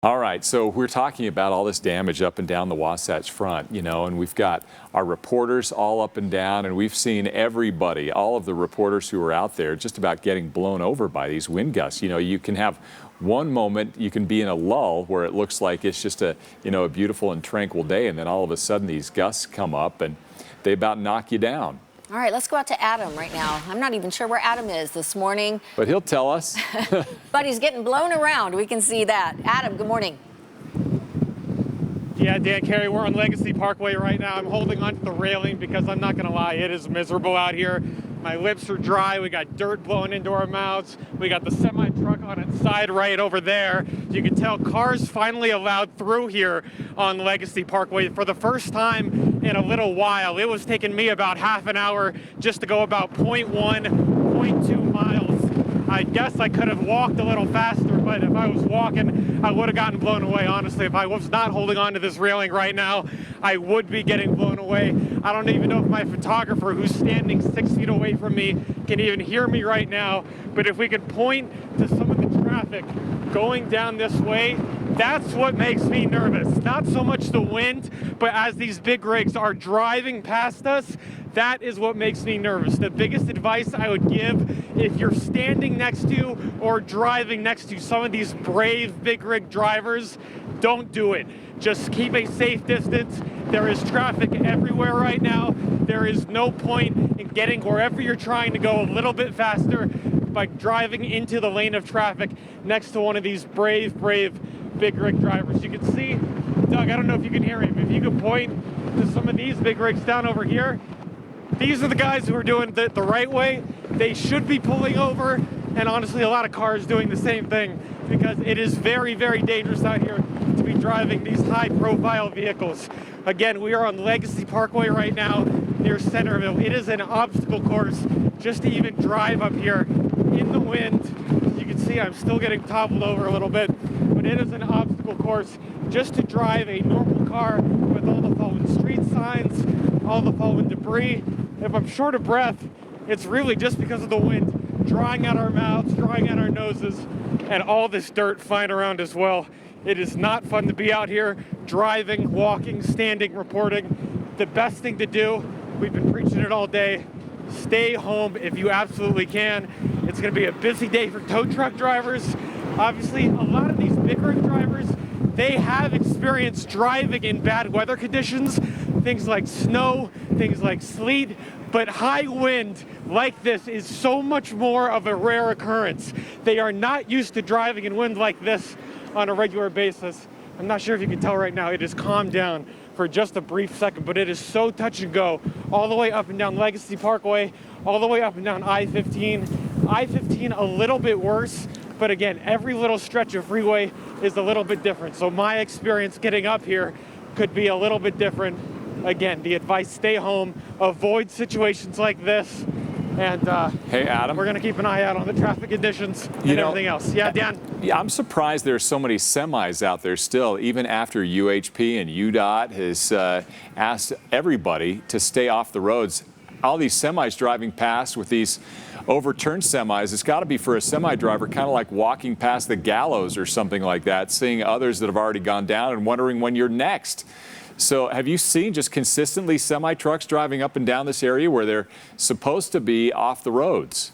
All right, so we're talking about all this damage up and down the Wasatch Front, and we've got our reporters all up and down, and we've seen everybody, all of the reporters who are out there, just about getting blown over by these wind gusts. You can have one moment, you can be in a lull where it looks like it's just a beautiful and tranquil day, and then all of a sudden these gusts come up and they about knock you down. All right, let's go out to Adam right now. I'm not even sure where Adam is this morning. But he'll tell us. But he's getting blown around. We can see that. Adam, good morning. Yeah, Dan Carey, we're on Legacy Parkway right now. I'm holding onto the railing because I'm not going to lie, it is miserable out here. My lips are dry. We got dirt blowing into our mouths. We got the semi-truck on its side right over there. You can tell cars finally allowed through here on Legacy Parkway for the first time in a little while. It was taking me about half an hour just to go about 0.1, 0.2 miles. I guess I could have walked a little faster, but if I was walking, I would have gotten blown away. Honestly, if I was not holding on to this railing right now, I would be getting blown away. I don't even know if my photographer, who's standing 6 feet away from me, can even hear me right now. But if we could point to some of the traffic going down this way, that's what makes me nervous. Not so much the wind, but as these big rigs are driving past us, that is what makes me nervous. The biggest advice I would give if you're standing next to or driving next to some of these brave big rig drivers, don't do it. Just keep a safe distance. There is traffic everywhere right now. There is no point in getting wherever you're trying to go a little bit faster by driving into the lane of traffic next to one of these brave big rig drivers. You can see, Doug, I don't know if you can hear me, but if you could point to some of these big rigs down over here, these are the guys who are doing the right way. They should be pulling over, and honestly, a lot of cars doing the same thing because it is very dangerous out here to be driving these high-profile vehicles. Again, we are on Legacy Parkway right now near Centerville. It is an obstacle course just to even drive up here in the wind. You can see I'm still getting toppled over a little bit, but it is an obstacle course just to drive a normal car with all the fallen street signs, all the fallen debris. If I'm short of breath, it's really just because of the wind drawing out our mouths, drawing out our noses, and all this dirt flying around as well. It is not fun to be out here driving, walking, standing, reporting. The best thing to do, we've been preaching it all day, stay home if you absolutely can. It's going to be a busy day for tow truck drivers. Obviously, a lot of these big rig drivers, they have experience driving in bad weather conditions, things like snow, things like sleet, but high wind like this is so much more of a rare occurrence. They are not used to driving in wind like this on a regular basis. I'm not sure if you can tell right now, it has calmed down for just a brief second, but it is so touch and go all the way up and down Legacy Parkway, all the way up and down I-15. I-15 a little bit worse, but again, every little stretch of freeway is a little bit different. So my experience getting up here could be a little bit different. Again, the advice, stay home, avoid situations like this. And hey, Adam, we're going to keep an eye out on the traffic conditions and everything else. Yeah, Dan? Yeah, I'm surprised there's so many semis out there still, even after UHP and UDOT has asked everybody to stay off the roads. All these semis driving past with these overturned semis, it's got to be for a semi driver kind of like walking past the gallows or something like that, seeing others that have already gone down and wondering when you're next. So have you seen just consistently semi trucks driving up and down this area where they're supposed to be off the roads?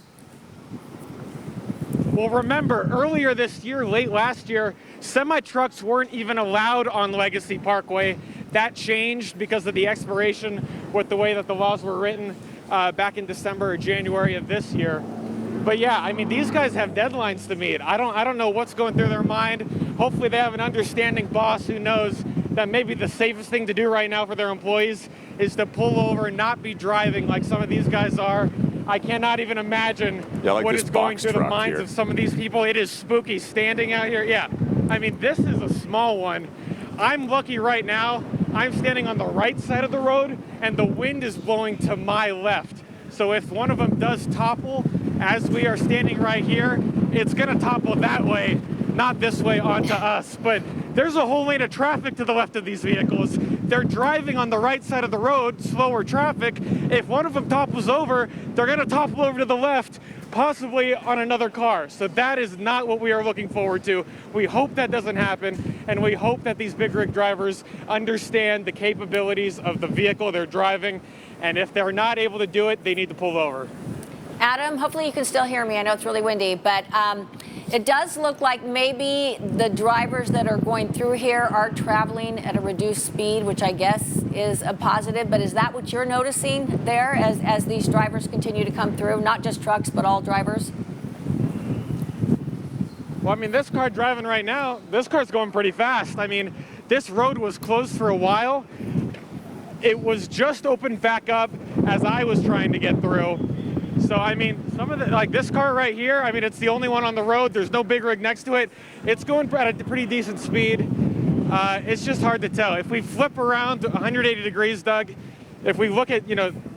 Well, remember, earlier this year, late last year, semi trucks weren't even allowed on Legacy Parkway. That changed because of the expiration with the way that the laws were written back in December or January of this year. But yeah, I mean, these guys have deadlines to meet. I don't know what's going through their mind. Hopefully they have an understanding boss who knows that maybe the safest thing to do right now for their employees is to pull over and not be driving like some of these guys are. I cannot even imagine what is going through the minds of some of these people. It is spooky standing out here. Yeah, I mean, this is a small one. I'm lucky right now. I'm standing on the right side of the road and the wind is blowing to my left. So if one of them does topple as we are standing right here, it's gonna topple that way, not this way onto us. But there's a whole lane of traffic to the left of these vehicles. they're driving on the right side of the road, slower traffic. If one of them topples over, they're going to topple over to the left, possibly on another car. So that is not what we are looking forward to. We hope that doesn't happen, and we hope that these big rig drivers understand the capabilities of the vehicle they're driving, and if they're not able to do it, they need to pull over. Adam, hopefully you can still hear me. I know it's really windy, but it does look like maybe the drivers that are going through here are traveling at a reduced speed, which I guess is a positive. But is that what you're noticing there as these drivers continue to come through? Not just trucks, but all drivers? Well, I mean, this car driving right now, this car's going pretty fast. I mean, this road was closed for a while. It was just opened back up as I was trying to get through. So, I mean, some of the, like this car right here, I mean, it's the only one on the road. There's no big rig next to it. It's going at a pretty decent speed. It's just hard to tell. If we flip around 180 degrees, Doug, if we look at,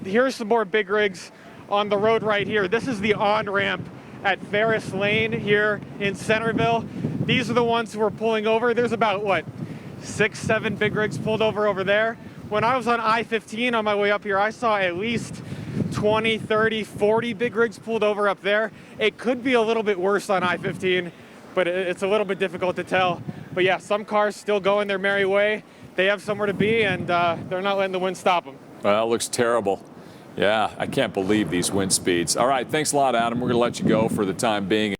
here's some more big rigs on the road right here. This is the on-ramp at Ferris Lane here in Centerville. These are the ones who are pulling over. There's about, 6, 7 big rigs pulled over there. When I was on I-15 on my way up here, I saw at least 20, 30, 40 big rigs pulled over up there. It could be a little bit worse on I-15, but it's a little bit difficult to tell. But yeah, some cars still going their merry way. They have somewhere to be, and they're not letting the wind stop them. Well, it looks terrible. Yeah, I can't believe these wind speeds. All right, thanks a lot, Adam. We're going to let you go for the time being.